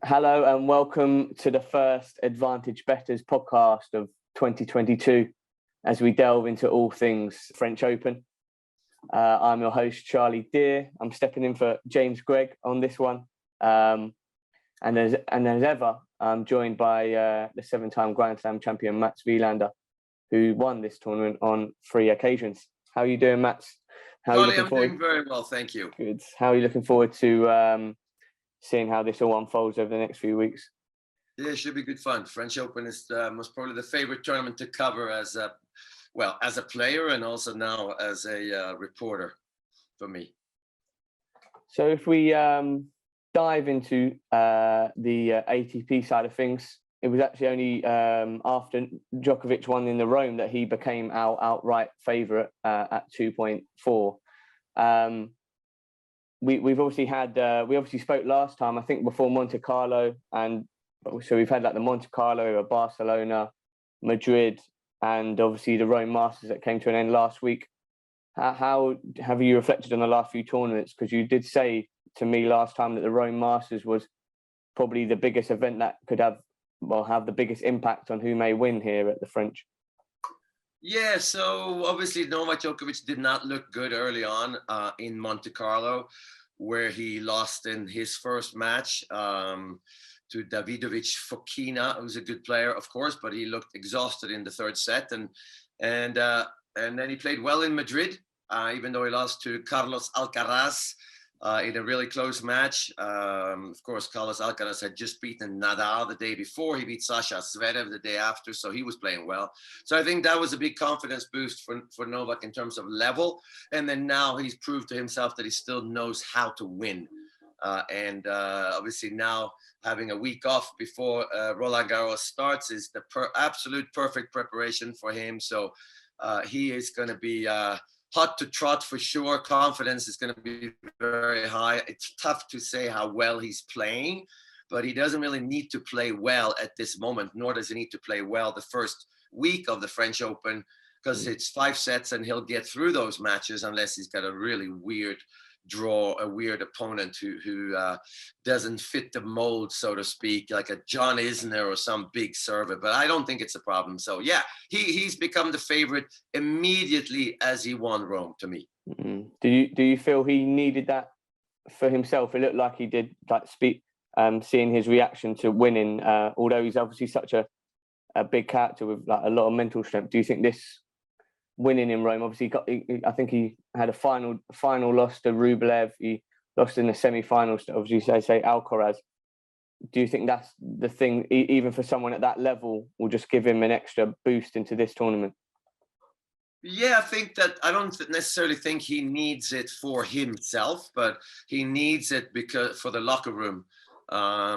Hello and welcome to the first Advantage Bettors podcast of 2022 as we delve into all things French Open. I'm your host, Charlie Deer. I'm stepping in for James Gregg on this one. And as ever, I'm joined by the seven-time Grand Slam champion, Mats Wilander, who won this tournament on 3 occasions. How are you doing, Mats? Charlie, I'm doing very well, thank you. Good. How are you looking forward to seeing how this all unfolds over the next few weeks? Yeah, it should be good fun. French Open is most probably the favorite tournament to cover as a player and also now as a reporter for me. So if we dive into the ATP side of things, it was actually only after Djokovic won in the Rome that he became our outright favourite at 2.4. We've obviously had we obviously spoke last time, I think, before Monte Carlo, and so we've had like the Monte Carlo, Barcelona, Madrid, and obviously the Rome Masters that came to an end last week. How have you reflected on the last few tournaments? Because you did say to me last time that the Rome Masters was probably the biggest event that could have the biggest impact on who may win here at the French. Yeah, so obviously Novak Djokovic did not look good early on in Monte Carlo, where he lost in his first match to Davidovich Fokina, who's a good player, of course, but he looked exhausted in the third set, and then he played well in Madrid, even though he lost to Carlos Alcaraz in a really close match. Of course, Carlos Alcaraz had just beaten Nadal the day before. He beat Sasha Zverev the day after, so he was playing well. So I think that was a big confidence boost for Novak in terms of level. And then now he's proved to himself that he still knows how to win. Obviously now having a week off before Roland-Garros starts is the absolute perfect preparation for him. So he is going to be hot to trot for sure. Confidence is going to be very high. It's tough to say how well he's playing, but he doesn't really need to play well at this moment, nor does he need to play well the first week of the French Open, because it's 5 sets and he'll get through those matches unless he's got a really weird draw, a weird opponent who doesn't fit the mold, so to speak, like a John Isner or some big server. But I don't think it's a problem. So yeah, he's become the favorite immediately as he won Rome to me. Mm-hmm. Do you feel he needed that for himself? It looked like he did, like seeing his reaction to winning, although he's obviously such a big character with like a lot of mental strength. Do you think this winning in Rome, obviously I think he had a final loss to Rublev. He lost in the semi-finals to, obviously, say Alcaraz. Do you think that's the thing, even for someone at that level, will just give him an extra boost into this tournament? Yeah, I think that I don't necessarily think he needs it for himself, but he needs it for the locker room,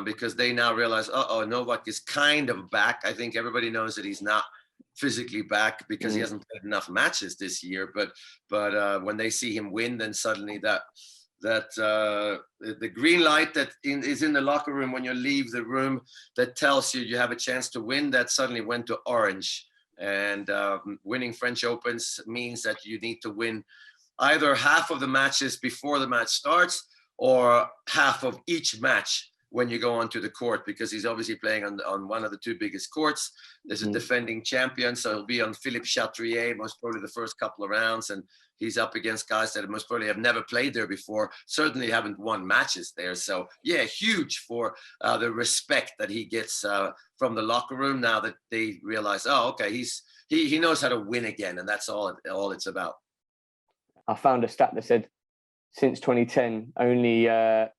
because they now realize, Novak is kind of back. I think everybody knows that he's not physically back because he hasn't played enough matches this year. But when they see him win, then suddenly the green light that is in the locker room when you leave the room that tells you have a chance to win, that suddenly went to orange. And winning French Opens means that you need to win either half of the matches before the match starts or half of each match when you go onto the court, because he's obviously playing on one of the 2 biggest courts. There's a defending champion, so he'll be on Philippe Chatrier most probably the first couple of rounds, and he's up against guys that most probably have never played there before, certainly haven't won matches there. So yeah, huge for the respect that he gets from the locker room now that they realize, he knows how to win again, and that's all it's about. I found a stat that said since 2010, only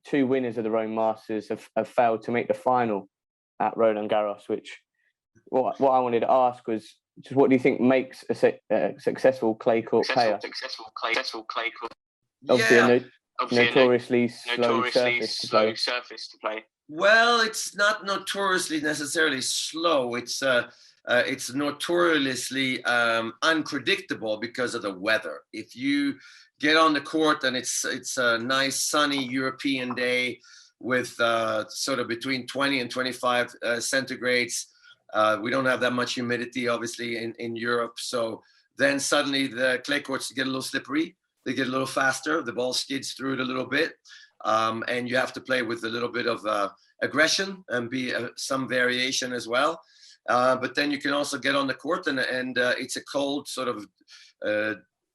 2 winners of the Rome Masters have failed to make the final at Roland-Garros, which what I wanted to ask was, just what do you think makes a successful clay court player? Successful clay court. Obviously, notoriously slow surface to play. Well, it's not notoriously necessarily slow. It's notoriously unpredictable because of the weather. If you get on the court and it's a nice sunny European day with sort of between 20 and 25 centigrades, we don't have that much humidity, obviously, in Europe. So then suddenly the clay courts get a little slippery. They get a little faster. The ball skids through it a little bit. And you have to play with a little bit of aggression and be some variation as well. But then you can also get on the court and it's a cold sort of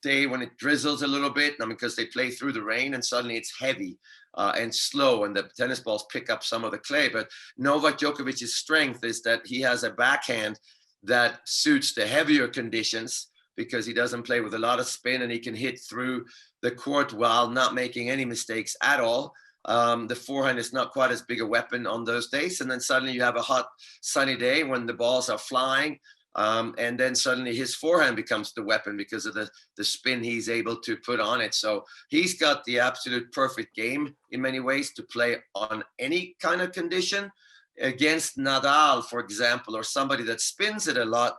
day when it drizzles a little bit. I mean, because they play through the rain and suddenly it's heavy and slow, and the tennis balls pick up some of the clay. But Novak Djokovic's strength is that he has a backhand that suits the heavier conditions, because he doesn't play with a lot of spin and he can hit through the court while not making any mistakes at all. The forehand is not quite as big a weapon on those days. And then suddenly you have a hot, sunny day when the balls are flying. And then suddenly his forehand becomes the weapon because of the spin he's able to put on it. So he's got the absolute perfect game in many ways to play on any kind of condition. Against Nadal, for example, or somebody that spins it a lot,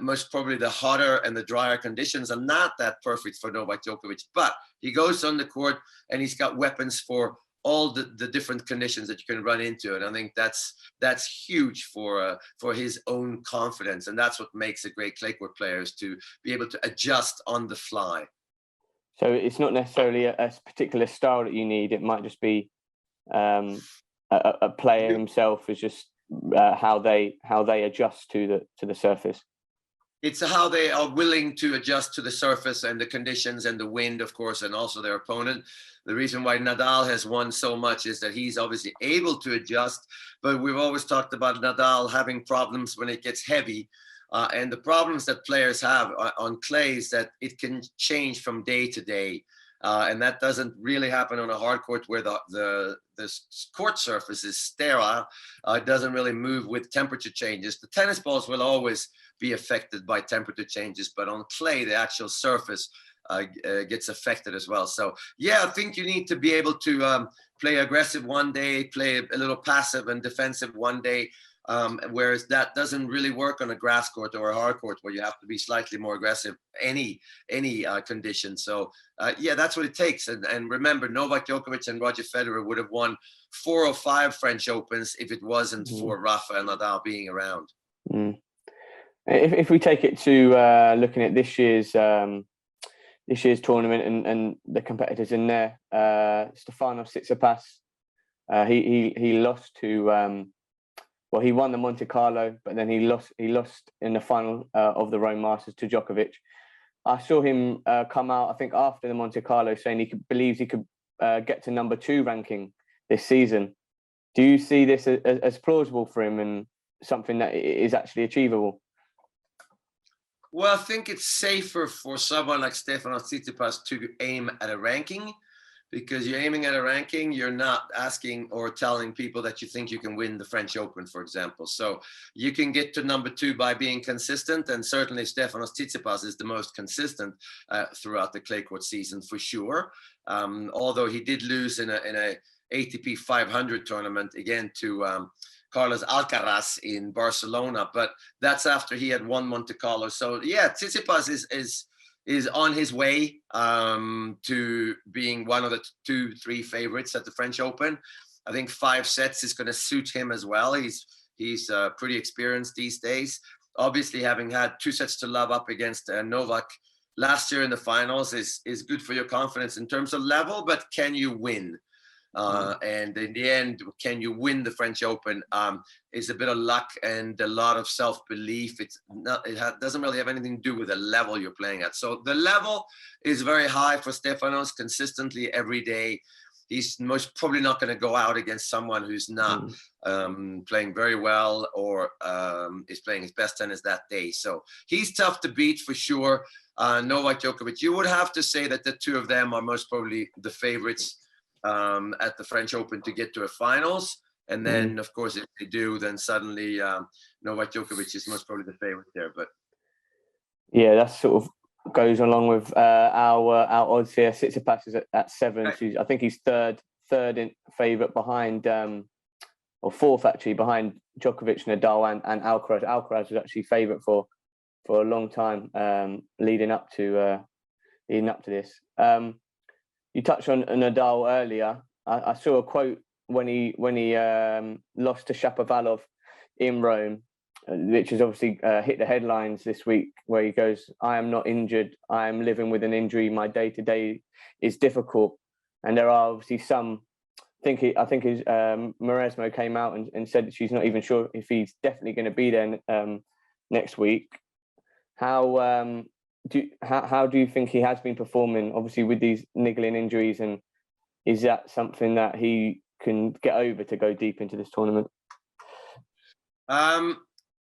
most probably the hotter and the drier conditions are not that perfect for Novak Djokovic. But he goes on the court and he's got weapons for all the different conditions that you can run into. And I think that's huge for his own confidence. And that's what makes a great clay court player, is to be able to adjust on the fly. So it's not necessarily a particular style that you need. It might just be a player himself is just how they adjust to the surface. It's how they are willing to adjust to the surface and the conditions and the wind, of course, and also their opponent. The reason why Nadal has won so much is that he's obviously able to adjust, but we've always talked about Nadal having problems when it gets heavy. And the problems that players have on clay is that it can change from day to day. And that doesn't really happen on a hard court where the court surface is sterile. It doesn't really move with temperature changes. The tennis balls will always be affected by temperature changes, but on clay, the actual surface gets affected as well. So, yeah, I think you need to be able to play aggressive one day, play a little passive and defensive one day. Whereas that doesn't really work on a grass court or a hard court, where you have to be slightly more aggressive any condition. So yeah, that's what it takes. And remember, Novak Djokovic and Roger Federer would have won 4 or 5 French Opens if it wasn't for Rafael Nadal being around. If we take it to looking at this year's tournament and the competitors in there, Stefanos Tsitsipas, he lost to. Well, he won the Monte Carlo, but then he lost in the final of the Rome Masters to Djokovic. I saw him come out, I think, after the Monte Carlo, saying believes he could get to number 2 ranking this season. Do you see this as plausible for him and something that is actually achievable? Well, I think it's safer for someone like Stefanos Tsitsipas to aim at a ranking, because you're aiming at a ranking, you're not asking or telling people that you think you can win the French Open, for example. So you can get to number 2 by being consistent, and certainly Stefanos Tsitsipas is the most consistent throughout the clay court season for sure. Although he did lose in a ATP 500 tournament again to Carlos Alcaraz in Barcelona, but that's after he had won Monte Carlo. So yeah, Tsitsipas is on his way to being one of the 2-3 favorites at the French Open. I think 5 sets is going to suit him as well. He's pretty experienced these days. Obviously, having had 2 sets to love up against Novak last year in the finals is good for your confidence in terms of level, but can you win? And in the end, can you win the French Open? Is a bit of luck and a lot of self-belief. It doesn't really have anything to do with the level you're playing at. So the level is very high for Stefanos consistently every day. He's most probably not going to go out against someone who's not playing very well or is playing his best tennis that day. So he's tough to beat for sure. Novak Djokovic, you would have to say that the 2 of them are most probably the favorites at the French Open to get to a finals. And then, of course, if they do, then suddenly Novak Djokovic is most probably the favorite there. But yeah, that sort of goes along with our odds here. Tsitsipas is at 7. Right. So I think he's third in favourite behind, or 4th actually, behind Djokovic, Nadal, and Alcaraz. Alcaraz was actually favourite for a long time leading up to this. You touched on Nadal earlier. I saw a quote when he lost to Shapovalov in Rome, which has obviously hit the headlines this week, where he goes, "I am not injured. I am living with an injury. My day-to-day is difficult." And there are obviously some I think his Maresmo came out and said that she's not even sure if he's definitely going to be there next week. How do you think he has been performing? Obviously, with these niggling injuries, and is that something that he can get over to go deep into this tournament?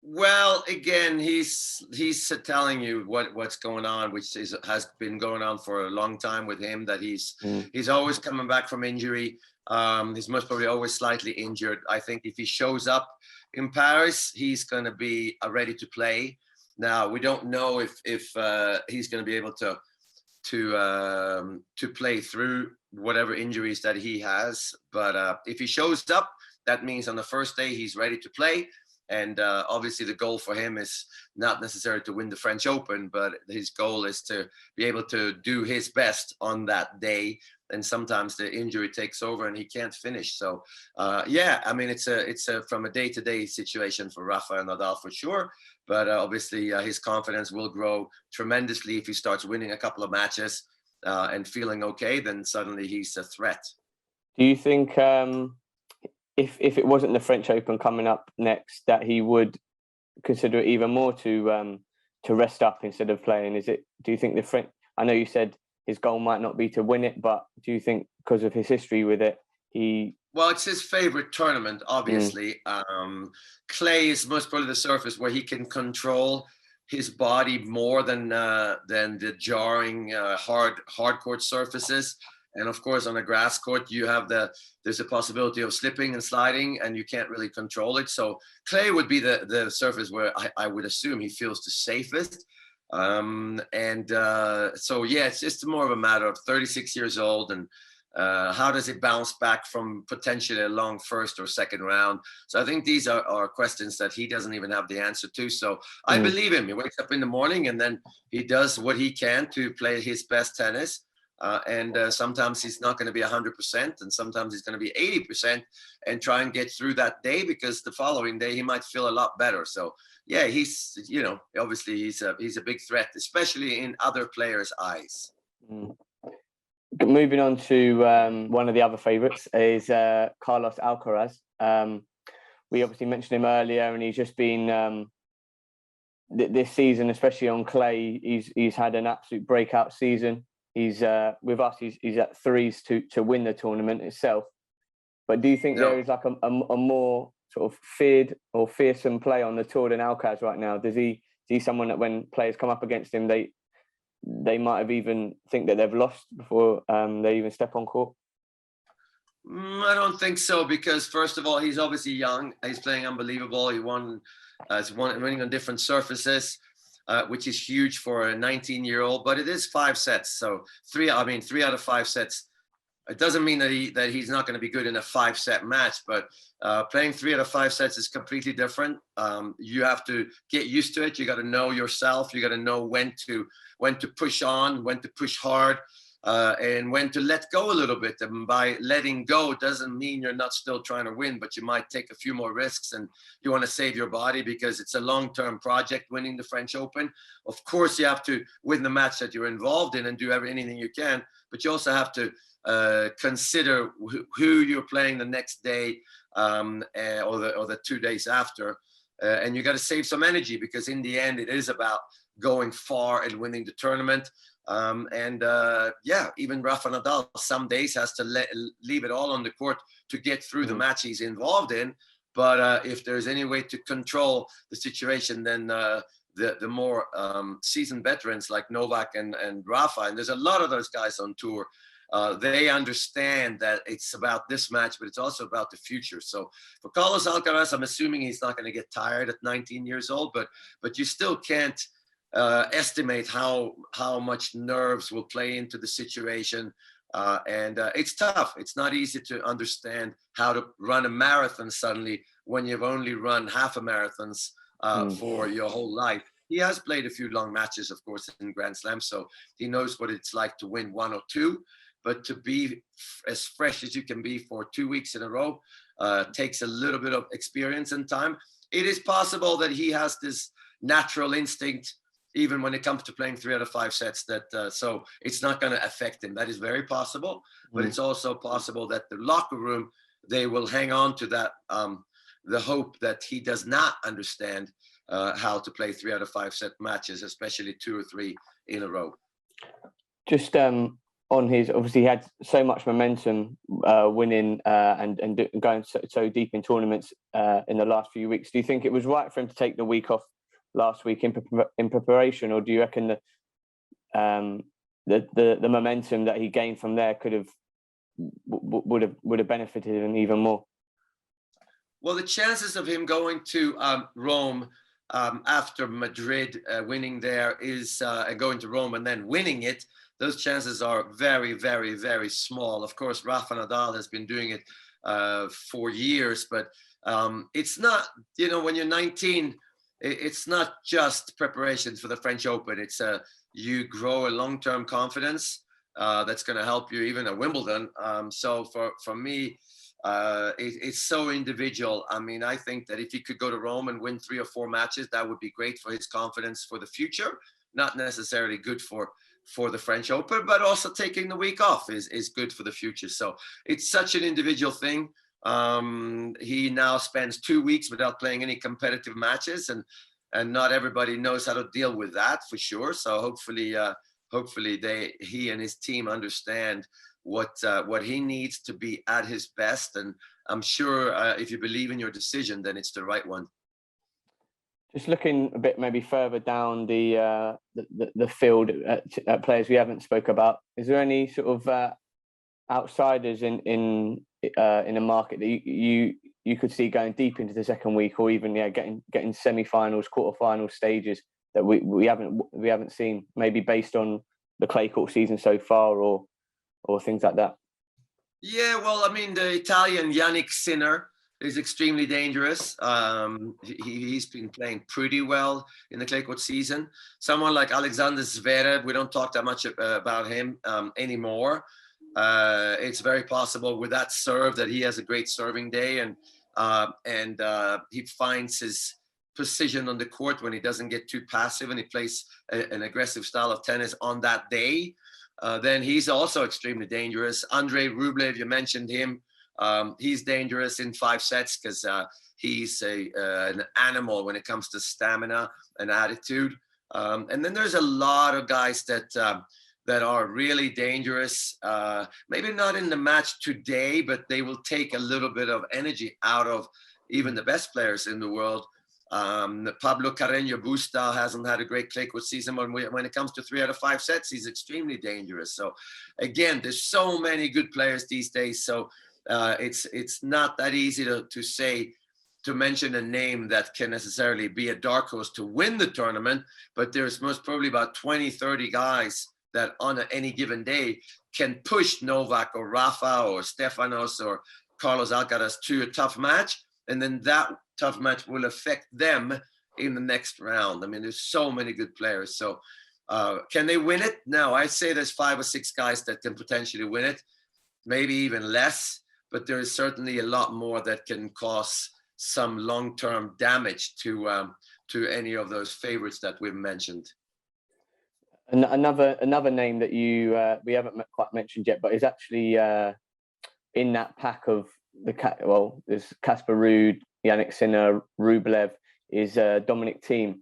Well, again, he's telling you what's going on, which has been going on for a long time with him. That he's always coming back from injury. He's most probably always slightly injured. I think if he shows up in Paris, he's going to be ready to play. Now we don't know if he's going to be able to play through whatever injuries that he has. But if he shows up, that means on the first day he's ready to play. And obviously the goal for him is not necessarily to win the French Open, but his goal is to be able to do his best on that day. And sometimes the injury takes over and he can't finish. So yeah, I mean, it's a from a day-to-day situation for Rafael Nadal for sure. But obviously his confidence will grow tremendously if he starts winning a couple of matches and feeling okay. Then suddenly he's a threat. Do you think if it wasn't the French Open coming up next, that he would consider it even more to rest up instead of playing? Do you think the French? I know you said his goal might not be to win it, but do you think because of his history with it, Well, it's his favorite tournament, obviously. Clay is most probably the surface where he can control his body more than the jarring hard court surfaces. And of course, on a grass court, there's a possibility of slipping and sliding, and you can't really control it. So clay would be the surface where I would assume he feels the safest. So yeah, it's just more of a matter of 36 years old and how does it bounce back from potentially a long first or second round? So I think these are questions that he doesn't even have the answer to. So I believe him. He wakes up in the morning and then he does what he can to play his best tennis. Sometimes he's not going to be 100%, and sometimes he's going to be 80%, and try and get through that day because the following day he might feel a lot better. So yeah, he's obviously he's a big threat, especially in other players' eyes. Moving on to one of the other favourites is Carlos Alcaraz. We obviously mentioned him earlier, and he's just been this season, especially on clay, he's had an absolute breakout season. He's with us. He's at threes to win the tournament itself. But do you think there is like a more sort of feared or fearsome play on the tour than Alcaraz right now? Is he someone that when players come up against him, they might have even think that they've lost before they even step on court? I don't think so, because first of all, he's obviously young. He's playing unbelievable. He winning on different surfaces. Which is huge for a 19-year-old, but it is 5 sets. So 3 out of 5 sets. It doesn't mean that he's not going to be good in a 5-set match, but playing 3 out of 5 sets is completely different. You have to get used to it. You got to know yourself. You got to know when to push on, when to push hard, and when to let go a little bit. And by letting go doesn't mean you're not still trying to win, but you might take a few more risks, and you want to save your body because it's a long-term project, winning the French Open. Of course, you have to win the match that you're involved in and do anything you can, but you also have to consider who you're playing the next day or the 2 days after. And you got to save some energy, because in the end, it is about going far and winning the tournament. Even Rafa Nadal some days has to leave it all on the court to get through the match he's involved in. But if there's any way to control the situation, then the more seasoned veterans like Novak and Rafa, and there's a lot of those guys on tour, they understand that it's about this match, but it's also about the future. So for Carlos Alcaraz, I'm assuming he's not going to get tired at 19 years old, but you still can't estimate how much nerves will play into the situation. It's tough. It's not easy to understand how to run a marathon suddenly when you've only run half a marathons for your whole life. He has played a few long matches, of course, in Grand Slam, so he knows what it's like to win 1 or 2. But to be as fresh as you can be for 2 weeks in a row takes a little bit of experience and time. It is possible that he has this natural instinct even when it comes to playing 3 out of 5 sets. So it's not going to affect him. That is very possible, but it's also possible that the locker room, they will hang on to that, the hope that he does not understand how to play 3 out of 5 set matches, especially 2 or 3 in a row. Just on his, obviously he had so much momentum winning and going so deep in tournaments in the last few weeks. Do you think it was right for him to take the week off last week in preparation, or do you reckon the momentum that he gained from there would have benefited him even more? Well, the chances of him going to Rome after Madrid, winning there is going to Rome and then winning it, those chances are very, very, very small. Of course, Rafael Nadal has been doing it for years, but it's not, when you're 19, it's not just preparations for the French Open. It's you grow a long-term confidence that's going to help you even at Wimbledon. So for me, it's so individual. I mean, I think that if he could go to Rome and win 3 or 4 matches, that would be great for his confidence for the future. Not necessarily good for the French Open, but also taking the week off is good for the future. So it's such an individual thing. He now spends 2 weeks without playing any competitive matches, and not everybody knows how to deal with that, for sure. So hopefully he and his team understand what he needs to be at his best. And I'm sure if you believe in your decision, then it's the right one. Just looking a bit maybe further down the field at players we haven't spoke about, is there any sort of outsiders in the market that you could see going deep into the second week, or even getting semi-finals, quarter-final stages that we haven't seen, maybe based on the clay court season so far, or things like that? Yeah, well, I mean, the Italian Yannick Sinner is extremely dangerous. He's been playing pretty well in the clay court season. Someone like Alexander Zverev, we don't talk that much about him anymore. It's very possible with that serve that he has a great serving day, and he finds his precision on the court when he doesn't get too passive and he plays an aggressive style of tennis on that day. Then he's also extremely dangerous. Andrei Rublev, you mentioned him. He's dangerous in 5 sets because he's an animal when it comes to stamina and attitude. And then there's a lot of guys that are really dangerous. Maybe not in the match today, but they will take a little bit of energy out of even the best players in the world. Pablo Carreño Busta hasn't had a great clay court season. When it comes to 3 out of 5 sets, he's extremely dangerous. So again, there's so many good players these days. So it's not that easy to mention a name that can necessarily be a dark horse to win the tournament, but there's most probably about 20-30 guys that on any given day can push Novak or Rafa or Stefanos or Carlos Alcaraz to a tough match, and then that tough match will affect them in the next round. I mean, there's so many good players. So can they win it? No, I'd say there's 5 or 6 guys that can potentially win it, maybe even less, but there is certainly a lot more that can cause some long-term damage to any of those favorites that we've mentioned. Another name that we haven't quite mentioned yet, but is actually in that pack of there's Casper Ruud, Yannick Sinner, Rublev, is Dominic Thiem,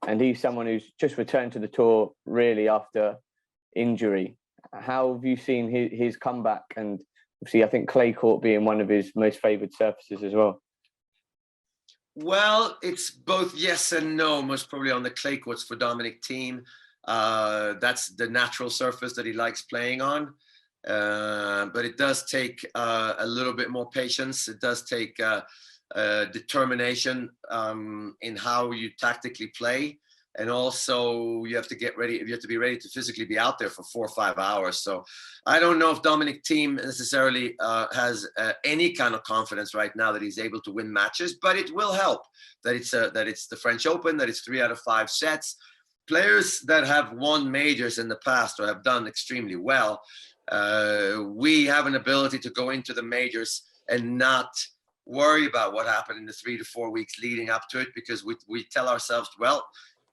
and he's someone who's just returned to the tour really after injury. How have you seen his comeback? And obviously, I think clay court being one of his most favoured surfaces as well. Well, it's both yes and no, most probably on the clay courts for Dominic Thiem. That's the natural surface that he likes playing on. But it does take a little bit more patience. It does take determination in how you tactically play. And also you have to get ready. You have to be ready to physically be out there for 4 or 5 hours. So I don't know if Dominic Thiem necessarily has any kind of confidence right now that he's able to win matches, but it will help that it's the French Open, that it's 3 out of 5 sets. Players that have won majors in the past or have done extremely well, we have an ability to go into the majors and not worry about what happened in the 3 to 4 weeks leading up to it, because we tell ourselves, well,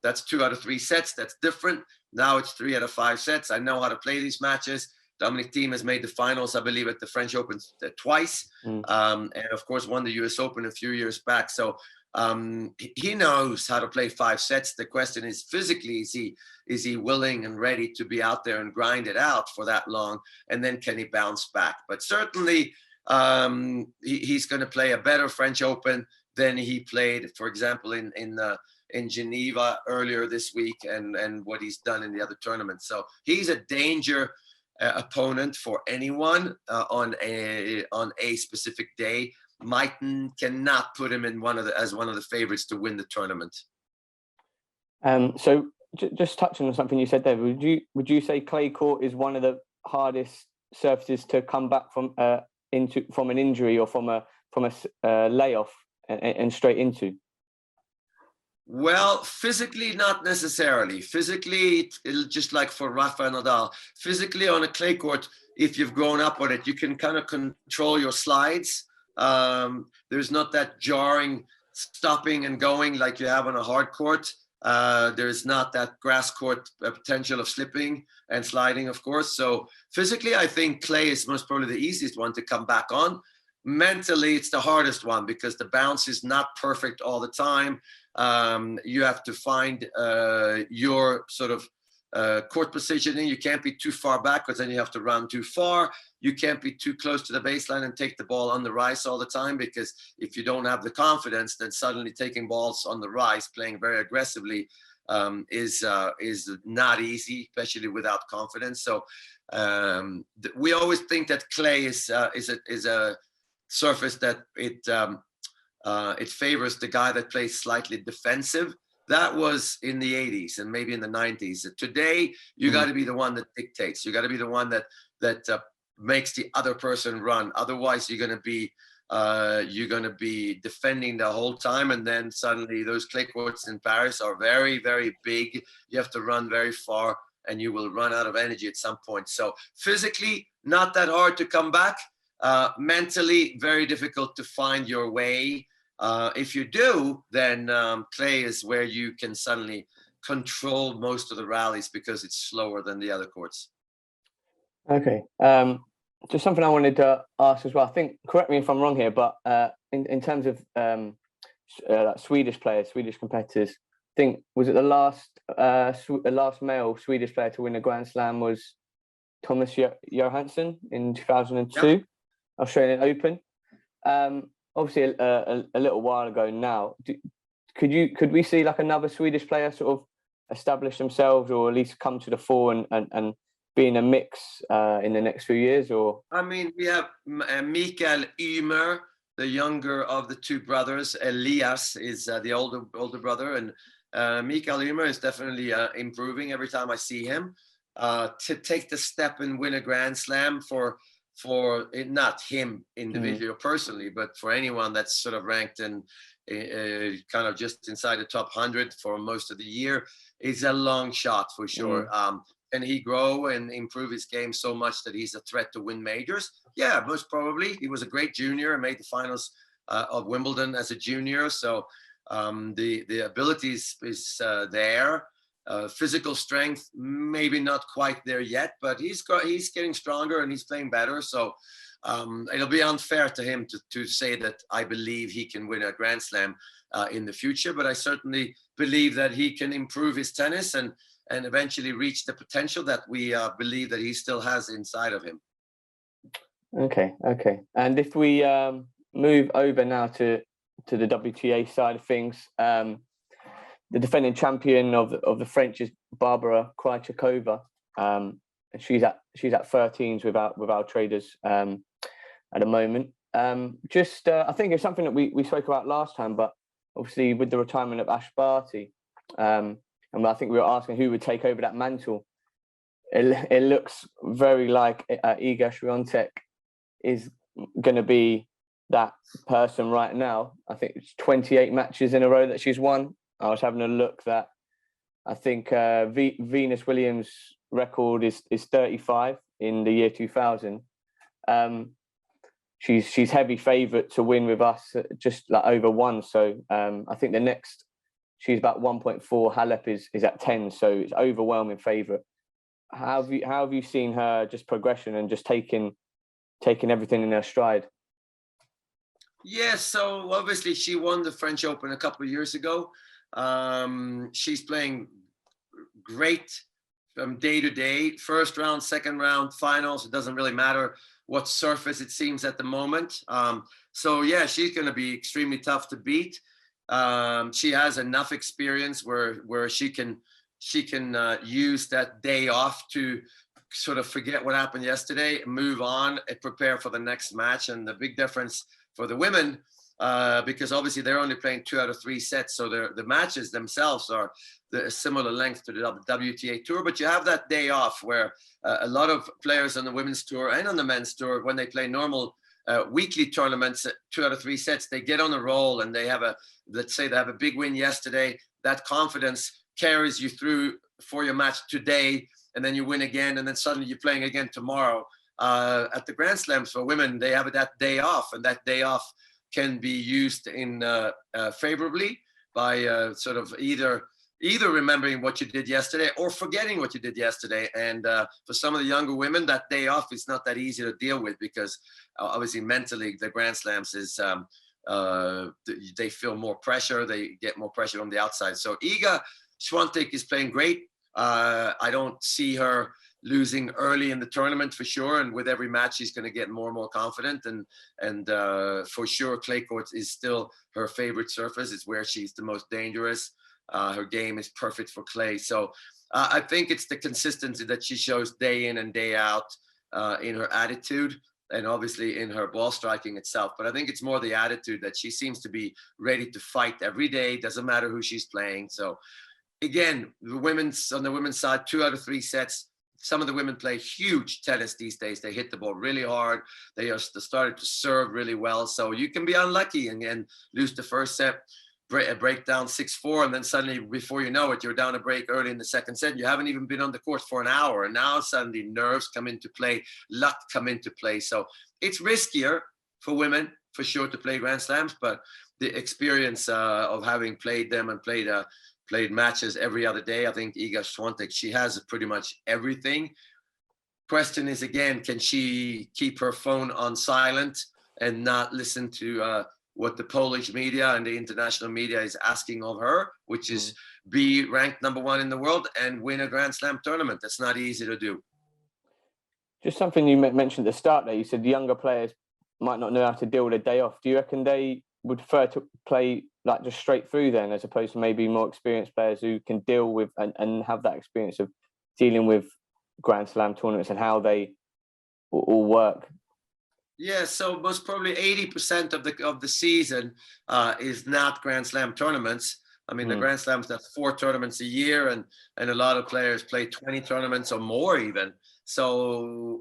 that's 2 out of 3 sets. That's different. Now it's 3 out of 5 sets. I know how to play these matches. Dominic Thiem has made the finals, I believe, at the French Open twice, and of course won the US Open a few years back. So he knows how to play 5 sets. The question is, physically, is he willing and ready to be out there and grind it out for that long, and then can he bounce back? But certainly he's going to play a better French Open than he played, for example, in Geneva earlier this week, and what he's done in the other tournaments. So he's a danger opponent for anyone on a specific day. Cannot put him in as one of the favorites to win the tournament. So just touching on something you said there, would you say clay court is one of the hardest surfaces to come back from an injury or from a layoff and straight into? Well, physically, not necessarily. Physically, just like for Rafael Nadal, physically on a clay court, if you've grown up on it, you can kind of control your slides. There's not that jarring stopping and going like you have on a hard court. There's not that grass court potential of slipping and sliding, of course. So physically, I think clay is most probably the easiest one to come back on. Mentally, it's the hardest one because the bounce is not perfect all the time. You have to find your sort of court positioning. You can't be too far back because then you have to run too far. You can't be too close to the baseline and take the ball on the rise all the time, because if you don't have the confidence, then suddenly taking balls on the rise, playing very aggressively, is not easy, especially without confidence. So we always think that clay is a surface that it favors the guy that plays slightly defensive. That was in the 80s and maybe in the 90s. Today, you got to be the one that dictates. You got to be the one that makes the other person run. Otherwise, you're going to be defending the whole time, and then suddenly those clay courts in Paris are very, very big. You have to run very far, and you will run out of energy at some point. So physically, not that hard to come back. Mentally, very difficult to find your way. If you do, then clay is where you can suddenly control most of the rallies because it's slower than the other courts. Okay. Just something I wanted to ask as well. I think, correct me if I'm wrong here, but in terms of Swedish players, Swedish competitors, I think, was it the last male Swedish player to win a Grand Slam was Thomas Johansson in 2002, yep. Australian Open. Obviously a little while ago now. Could we see like another Swedish player sort of establish themselves, or at least come to the fore and be in a mix in the next few years? Or I mean, we have Mikael Ymer, the younger of the two brothers. Elias is the older brother, and Mikael Ymer is definitely improving every time I see him. To take the step and win a Grand Slam for not him individually or personally, but for anyone that's sort of ranked in kind of just inside the top 100 for most of the year, is a long shot for sure. Can he grow and improve his game so much that he's a threat to win majors? Yeah, most probably. He was a great junior and made the finals of Wimbledon as a junior. So the ability is there. Physical strength, maybe not quite there yet, but he's getting stronger and he's playing better. So it'll be unfair to him to say that I believe he can win a Grand Slam in the future, but I certainly believe that he can improve his tennis and eventually reach the potential that we believe that he still has inside of him. Okay. And if we move over now to the WTA side of things, the defending champion of the French is Barbara Krejcikova. She's at 13s without traders at the moment. I think it's something that we spoke about last time, but obviously with the retirement of Ash Barty, and I think we were asking who would take over that mantle. It looks very like Iga Swiatek is going to be that person right now. I think it's 28 matches in a row that she's won. I was having a look that I think Venus Williams' record is 35 in the year 2000. She's heavy favourite to win with us, just like over one. So I think the next she's about 1.4. Halep is at 10, so it's overwhelming favourite. How have you seen her just progression and just taking everything in her stride? Yeah, so obviously she won the French Open a couple of years ago. She's playing great from day to day, first round, second round, finals. It doesn't really matter what surface it seems at the moment. So yeah, she's going to be extremely tough to beat. She has enough experience where she can use that day off to sort of forget what happened yesterday, move on, and prepare for the next match. And the big difference for the women, because obviously they're only playing 2 out of 3 sets, so the matches themselves are the similar length to the WTA tour, but you have that day off where a lot of players on the women's tour and on the men's tour, when they play normal weekly tournaments, 2 out of 3 sets, they get on a roll and they have let's say they have a big win yesterday. That confidence carries you through for your match today, and then you win again, and then suddenly you're playing again tomorrow. At the Grand Slams for women, they have that day off, and that day off can be used in favorably by sort of either remembering what you did yesterday or forgetting what you did yesterday. And for some of the younger women, that day off is not that easy to deal with, because obviously mentally the Grand Slams is they feel more pressure, they get more pressure from the outside. So Iga Swiatek is playing great. I don't see her losing early in the tournament for sure, and with every match she's going to get more and more confident, and for sure clay court is still her favorite surface. It's where she's the most dangerous. Her game is perfect for clay. So I think it's the consistency that she shows day in and day out in her attitude, and obviously in her ball striking itself. But I think it's more the attitude that she seems to be ready to fight every day. Doesn't matter who she's playing. So again, on the women's side, 2 out of 3 sets. Some of the women play huge tennis these days. They hit the ball really hard. They are started to serve really well. So you can be unlucky and lose the first set, break down 6-4, and then suddenly, before you know it, you're down a break early in the second set. You haven't even been on the court for an hour, and now suddenly nerves come into play, luck come into play. So it's riskier for women for sure to play Grand Slams, but the experience of having played them and played matches every other day, I think Iga Swiatek, she has pretty much everything. Question is, again, can she keep her phone on silent and not listen to what the Polish media and the international media is asking of her, which is be ranked number 1 in the world and win a Grand Slam tournament? That's not easy to do. Just something you mentioned at the start there, you said the younger players might not know how to deal with a day off. Do you reckon they would prefer to play like just straight through then, as opposed to maybe more experienced players who can deal with and have that experience of dealing with Grand Slam tournaments and how they all work? Yeah, so most probably 80% of the season is not Grand Slam tournaments. I mean, the Grand Slams, that's 4 tournaments a year, and a lot of players play 20 tournaments or more even. So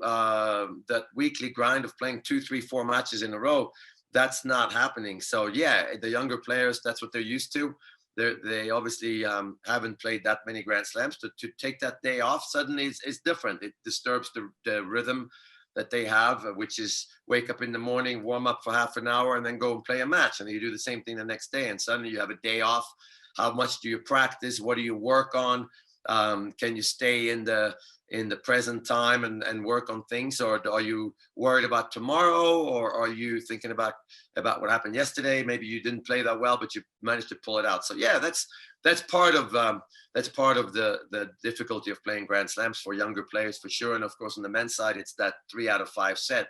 that weekly grind of playing 2, 3, 4 matches in a row, that's not happening. So yeah, the younger players, that's what they're used to. They obviously haven't played that many Grand Slams. To take that day off suddenly is different. It disturbs the rhythm that they have, which is wake up in the morning, warm up for half an hour, and then go and play a match. And then you do the same thing the next day, and suddenly you have a day off. How much do you practice? What do you work on? Can you stay in the present time and work on things, or are you worried about tomorrow, or are you thinking about what happened yesterday? Maybe you didn't play that well, but you managed to pull it out. So yeah, that's part of the difficulty of playing Grand Slams for younger players for sure. And of course, on the men's side, it's that 3 out of 5 set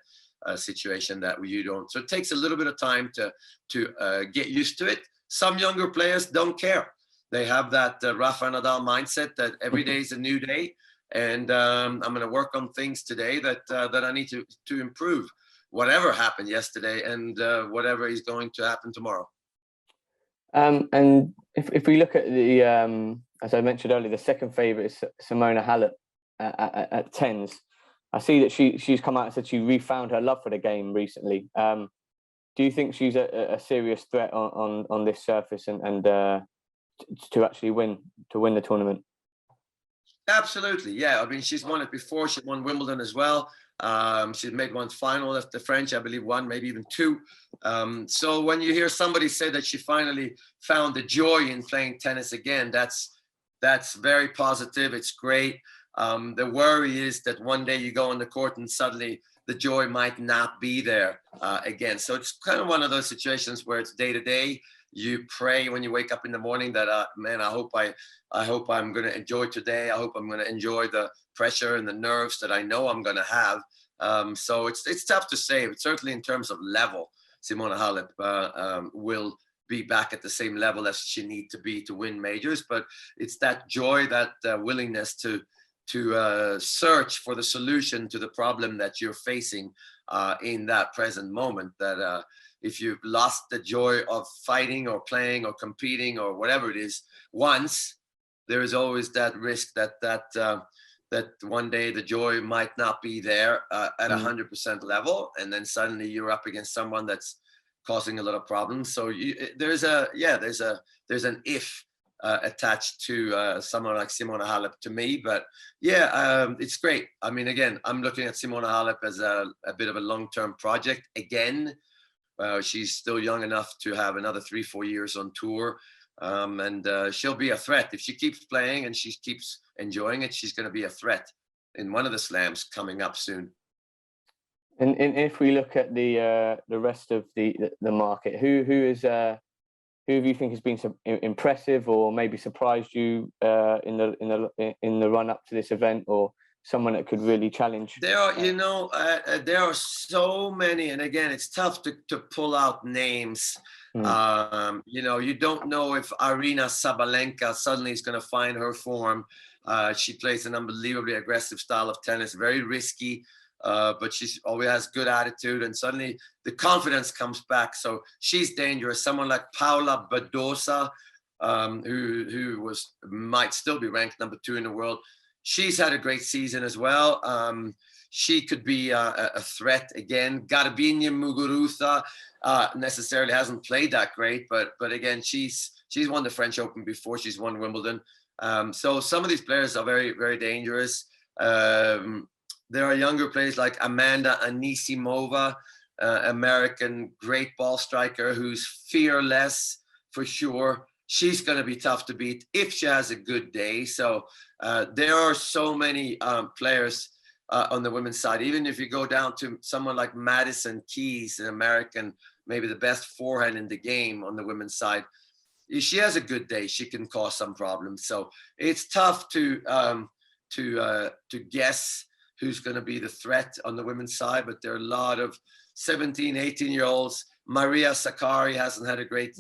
situation that you don't. So it takes a little bit of time to get used to it. Some younger players don't care. They have that Rafael Nadal mindset that every day is a new day. And I'm going to work on things today that I need to improve, whatever happened yesterday and whatever is going to happen tomorrow. And if we look at the, as I mentioned earlier, the second favourite is Simona Halep at tens. I see that she's come out and said she refound her love for the game recently. Do you think she's a serious threat on this surface and to actually win the tournament? Absolutely, yeah. I mean, she's won it before. She won Wimbledon as well. She's made one final at the French, I believe one, maybe even two. So when you hear somebody say that she finally found the joy in playing tennis again, that's very positive. It's great. The worry is that one day you go on the court and suddenly the joy might not be there again. So it's kind of one of those situations where it's day to day. You pray when you wake up in the morning that, man, I hope I'm going to enjoy today. I hope I'm going to enjoy the pressure and the nerves that I know I'm going to have. So it's tough to say, but certainly in terms of level, Simona Halep will be back at the same level as she needs to be to win majors. But it's that joy, that willingness to search for the solution to the problem that you're facing in that present moment, that if you've lost the joy of fighting or playing or competing or whatever it is once, there is always that risk that one day the joy might not be there at 100% level, and then suddenly you're up against someone that's causing a lot of problems. So there's an if attached to someone like Simona Halep to me. But it's great. I mean, again, I'm looking at Simona Halep as a bit of a long-term project. Again, she's still young enough to have another 3-4 years on tour. And she'll be a threat. If she keeps playing and she keeps enjoying it, she's going to be a threat in one of the slams coming up soon. And if we look at the rest of the market, who have you think has been impressive or maybe surprised you in the run up to this event, or someone that could really challenge? There are so many, and again, it's tough to pull out names. You don't know if Aryna Sabalenka suddenly is going to find her form. She plays an unbelievably aggressive style of tennis, very risky, but she always has good attitude, and suddenly the confidence comes back. So she's dangerous. Someone like Paula Badosa, who might still be ranked number 2 in the world. She's had a great season as well. She could be a threat again. Garbiñe Muguruza necessarily hasn't played that great, but again, she's won the French Open before. She's won Wimbledon. So some of these players are very, very dangerous. There are younger players like Amanda Anisimova, American great ball striker who's fearless for sure. She's going to be tough to beat if she has a good day. So there are so many players on the women's side. Even if you go down to someone like Madison Keys, an American, maybe the best forehand in the game on the women's side, if she has a good day, she can cause some problems. So it's tough to guess who's going to be the threat on the women's side, but there are a lot of 17, 18-year-olds. Maria Sakkari hasn't had a great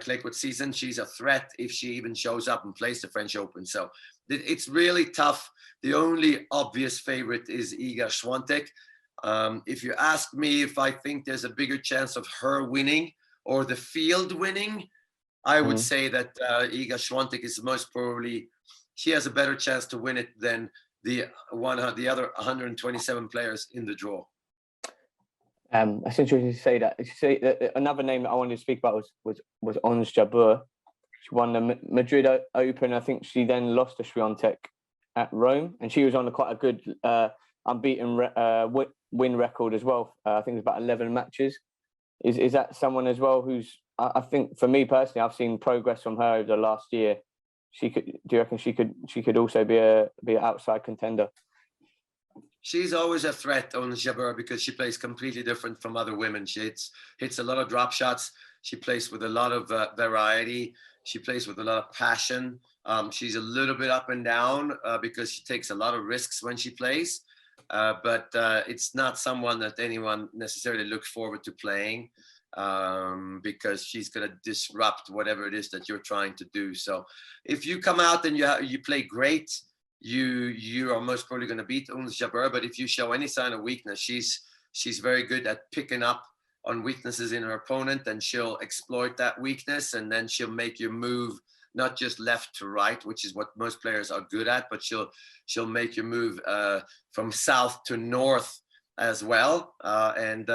clay court season. She's a threat if she even shows up and plays the French Open. So it's really tough. The only obvious favorite is Iga Swiatek. If you ask me if I think there's a bigger chance of her winning or the field winning, I would say that Iga Swiatek is most probably, she has a better chance to win it than the other 127 players in the draw. It's interesting to say that. Another name that I wanted to speak about was Ons Jabeur. She won the Madrid Open. I think she then lost to Świątek at Rome, and she was on quite a good unbeaten win record as well. I think it was about 11 matches. Is that someone as well who's, I think for me personally, I've seen progress from her over the last year. Do you reckon she could also be an outside contender? She's always a threat on Jabeur because she plays completely different from other women. She hits a lot of drop shots. She plays with a lot of variety. She plays with a lot of passion. She's a little bit up and down because she takes a lot of risks when she plays. But it's not someone that anyone necessarily looks forward to playing because she's going to disrupt whatever it is that you're trying to do. So if you come out and you play great, you are most probably going to beat Ons Jabeur. But if you show any sign of weakness, she's very good at picking up on weaknesses in her opponent, and she'll exploit that weakness, and then she'll make you move not just left to right, which is what most players are good at, but she'll make you move from south to north as well. And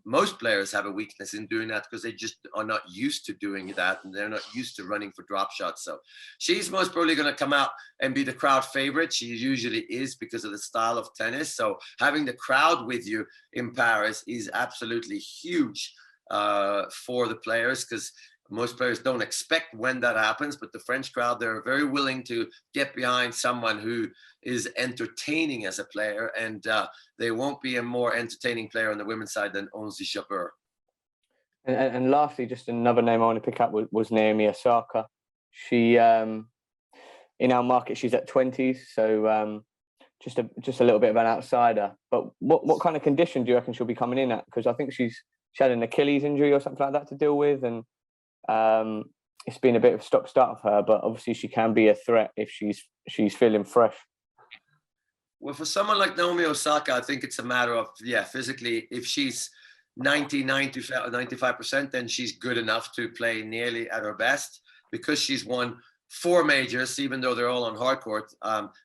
most players have a weakness in doing that because they just are not used to doing that, and they're not used to running for drop shots. So she's most probably going to come out and be the crowd favorite. She usually is because of the style of tennis. So having the crowd with you in Paris is absolutely huge for the players, because most players don't expect when that happens, but the French crowd, they're very willing to get behind someone who is entertaining as a player, and they won't be a more entertaining player on the women's side than Ons Jabeur. And lastly, just another name I want to pick up was Naomi Osaka. She, in our market, she's at 20s, so just a little bit of an outsider. But what kind of condition do you reckon she'll be coming in at? Because I think she had an Achilles injury or something like that to deal with, and it's been a bit of a stop-start for her. But obviously, she can be a threat if she's feeling fresh. Well, for someone like Naomi Osaka, I think it's a matter of, physically, if she's 95%, then she's good enough to play nearly at her best, because she's won 4 majors, even though they're all on hard court.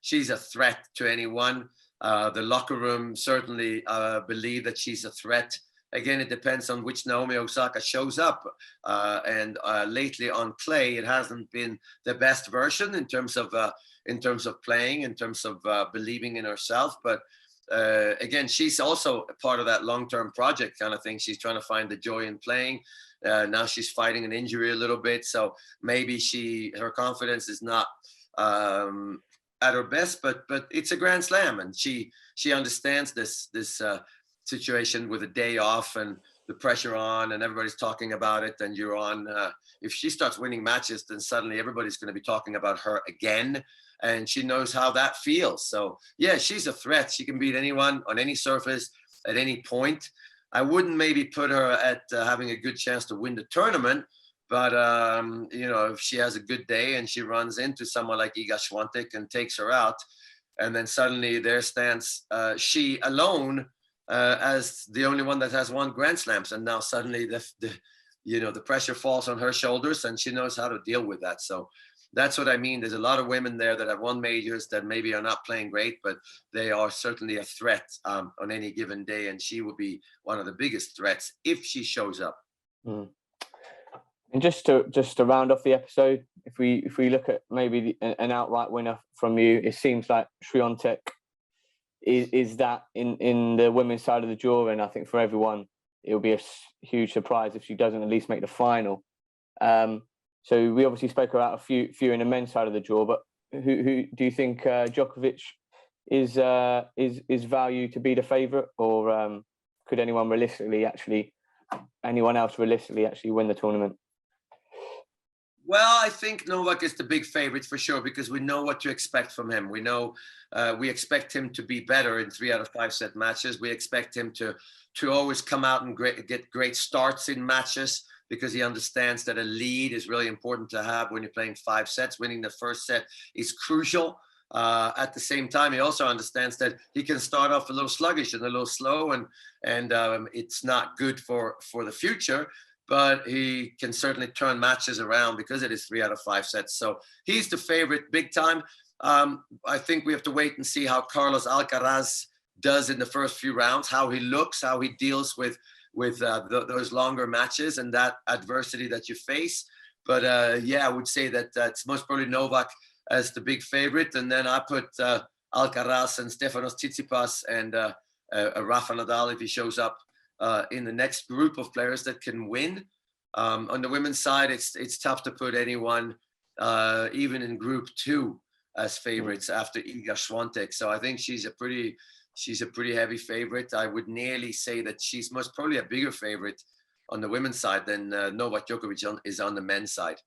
She's a threat to anyone. The locker room certainly believe that she's a threat. Again, it depends on which Naomi Osaka shows up. And lately on clay, it hasn't been the best version in terms of playing, in terms of believing in herself. But again, she's also a part of that long-term project kind of thing. She's trying to find the joy in playing. Now she's fighting an injury a little bit, so maybe her confidence is not at her best. But it's a Grand Slam, and she understands this situation with a day off and the pressure on, and everybody's talking about it. And you're on. If she starts winning matches, then suddenly everybody's going to be talking about her again. And she knows how that feels. So, she's a threat. She can beat anyone on any surface at any point. I wouldn't maybe put her at having a good chance to win the tournament. But, if she has a good day and she runs into someone like Iga Swiatek and takes her out, and then suddenly there stands she alone as the only one that has won Grand Slams. And now suddenly the pressure falls on her shoulders, and she knows how to deal with that. So, that's what I mean. There's a lot of women there that have won majors that maybe are not playing great, but they are certainly a threat on any given day. And she will be one of the biggest threats if she shows up. Mm. And just to round off the episode, if we look at maybe an outright winner from you, it seems like Świątek is that in the women's side of the draw. And I think for everyone, it'll be a huge surprise if she doesn't at least make the final. So we obviously spoke about a few in the men's side of the draw, but who do you think Djokovic is valued to be the favourite, or could anyone else realistically actually win the tournament? Well, I think Novak is the big favorite for sure, because we know what to expect from him. We know we expect him to be better in 3 out of 5 set matches. We expect him to always come out and get great starts in matches, because he understands that a lead is really important to have when you're playing 5 sets. Winning the first set is crucial. At the same time, he also understands that he can start off a little sluggish and a little slow, and it's not good for the future. But he can certainly turn matches around because it is 3 out of 5 sets. So he's the favorite big time. I think we have to wait and see how Carlos Alcaraz does in the first few rounds, how he looks, how he deals with those longer matches and that adversity that you face. But I would say that it's most probably Novak as the big favorite. And then I put Alcaraz and Stefanos Tsitsipas and Rafa Nadal if he shows up in the next group of players that can win. On the women's side, it's tough to put anyone even in group 2 as favorites after Iga Swiatek. So I think she's a pretty heavy favorite. I would nearly say that she's most probably a bigger favorite on the women's side than Novak Djokovic is on the men's side.